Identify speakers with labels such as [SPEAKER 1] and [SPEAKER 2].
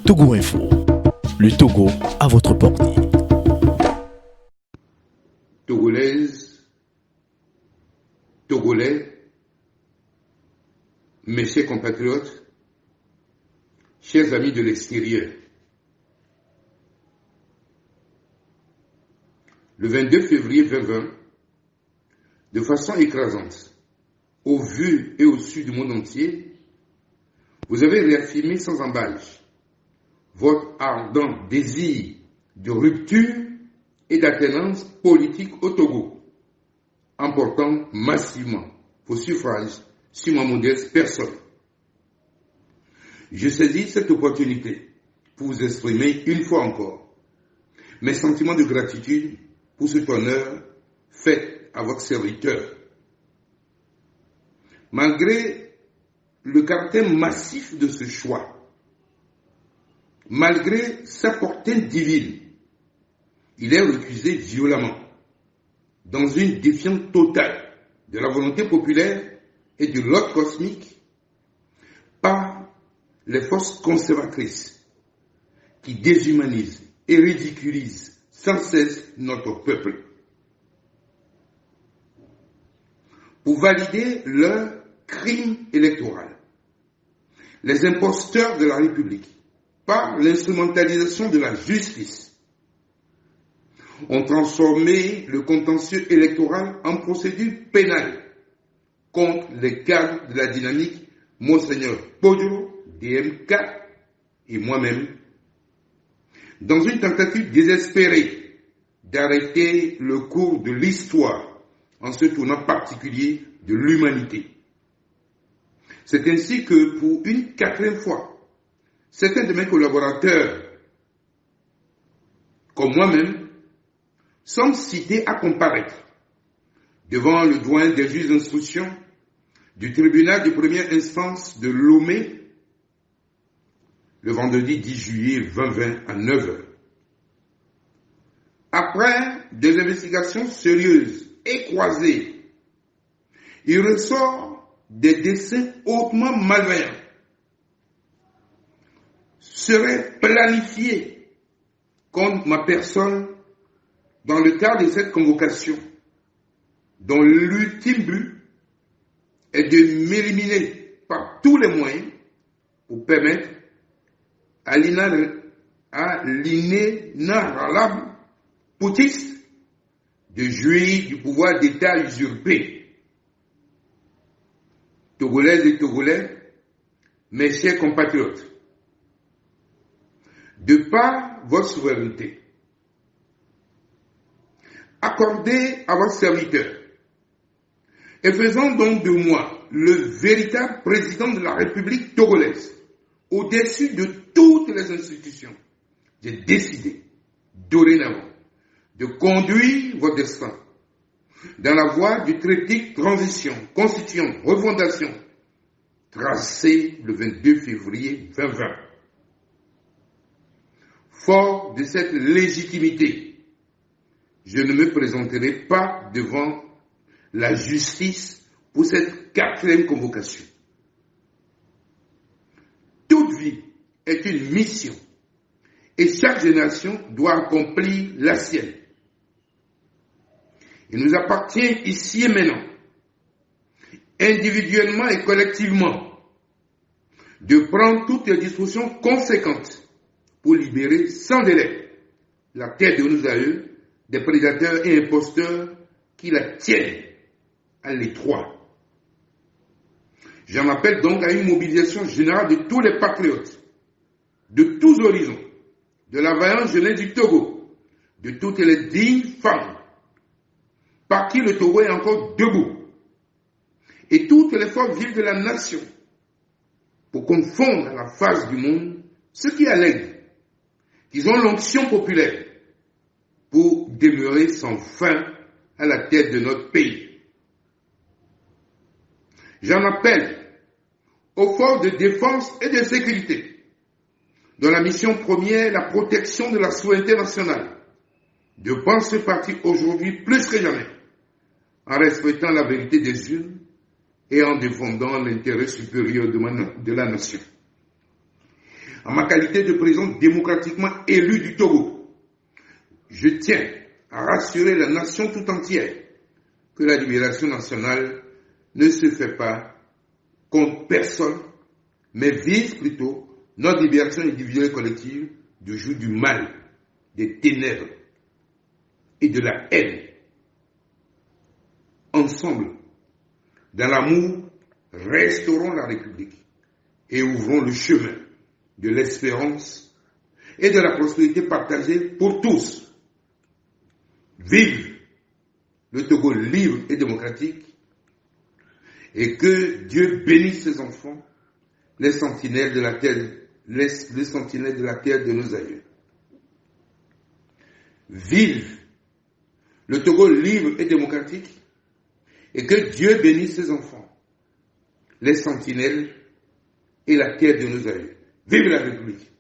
[SPEAKER 1] Togo Info. Le Togo à votre portée.
[SPEAKER 2] Togolaises, Togolais, mes chers compatriotes, chers amis de l'extérieur, le 22 février 2020, de façon écrasante, au vu et au su du monde entier, vous avez réaffirmé sans embâche votre ardent désir de rupture et d'alternance politique au Togo, en portant massivement vos suffrages sur ma modeste personne. Je saisis cette opportunité pour vous exprimer une fois encore mes sentiments de gratitude pour cet honneur fait à votre serviteur. Malgré le caractère massif de ce choix, malgré sa portée divine, il est recusé violemment, dans une défiance totale de la volonté populaire et de l'ordre cosmique, par les forces conservatrices qui déshumanisent et ridiculisent sans cesse notre peuple. Pour valider leur crime électoral, les imposteurs de la République, par l'instrumentalisation de la justice, ont transformé le contentieux électoral en procédure pénale contre les cadres de la dynamique Monseigneur Podjo, DMK et moi-même, dans une tentative désespérée d'arrêter le cours de l'histoire en ce tournant particulier de l'humanité. C'est ainsi que, pour une quatrième fois, certains de mes collaborateurs, comme moi-même, sont cités à comparaître devant le doyen des juges d'instruction du tribunal de première instance de Lomé le vendredi 10 juillet 2020 à 9h. Après des investigations sérieuses et croisées, il ressort des desseins hautement malveillants seraient planifiés contre ma personne dans le cadre de cette convocation, dont l'ultime but est de m'éliminer par tous les moyens pour permettre à l'inénarrable putiste de jouir du pouvoir d'État usurpé. Togolaises et Togolais, mes chers compatriotes, de par votre souveraineté, accordée à votre serviteur, et faisant donc de moi le véritable président de la République togolaise, au-dessus de toutes les institutions, j'ai décidé, dorénavant, de conduire votre destin dans la voie du triptyque transition, constitution, refondation, tracé le 22 février 2020. Fort de cette légitimité, je ne me présenterai pas devant la justice pour cette quatrième convocation. Toute vie est une mission et chaque génération doit accomplir la sienne. Il nous appartient ici et maintenant, individuellement et collectivement, de prendre toutes les dispositions conséquentes pour libérer sans délai la terre de nos aïeux des prédateurs et imposteurs qui la tiennent à l'étroit. J'en appelle donc à une mobilisation générale de tous les patriotes, de tous horizons, de la vaillante jeunesse du Togo, de toutes les dignes femmes, par qui le Togo est encore debout, et toutes les forces vives de la nation, pour confondre à la face du monde ceux qui allèguent qu'ils ont l'onction populaire pour demeurer sans fin à la tête de notre pays. J'en appelle aux forces de défense et de sécurité, dont la mission première est la protection de la souveraineté nationale, de prendre ce parti aujourd'hui plus que jamais, en respectant la vérité des urnes et en défendant l'intérêt supérieur de la nation. en ma qualité de président démocratiquement élu du Togo, je tiens à rassurer la nation tout entière que la libération nationale ne se fait pas contre personne, mais vise plutôt notre libération individuelle et collective du joug du mal, des ténèbres et de la haine. Ensemble, dans l'amour, restaurons la République et ouvrons le chemin de l'espérance et de la prospérité partagée pour tous. Vive le Togo libre et démocratique, et que Dieu bénisse ses enfants, les sentinelles de la terre, les sentinelles de la terre de nos aïeux. Vive le Togo libre et démocratique, et que Dieu bénisse ses enfants, les sentinelles et la terre de nos aïeux. Vive la République!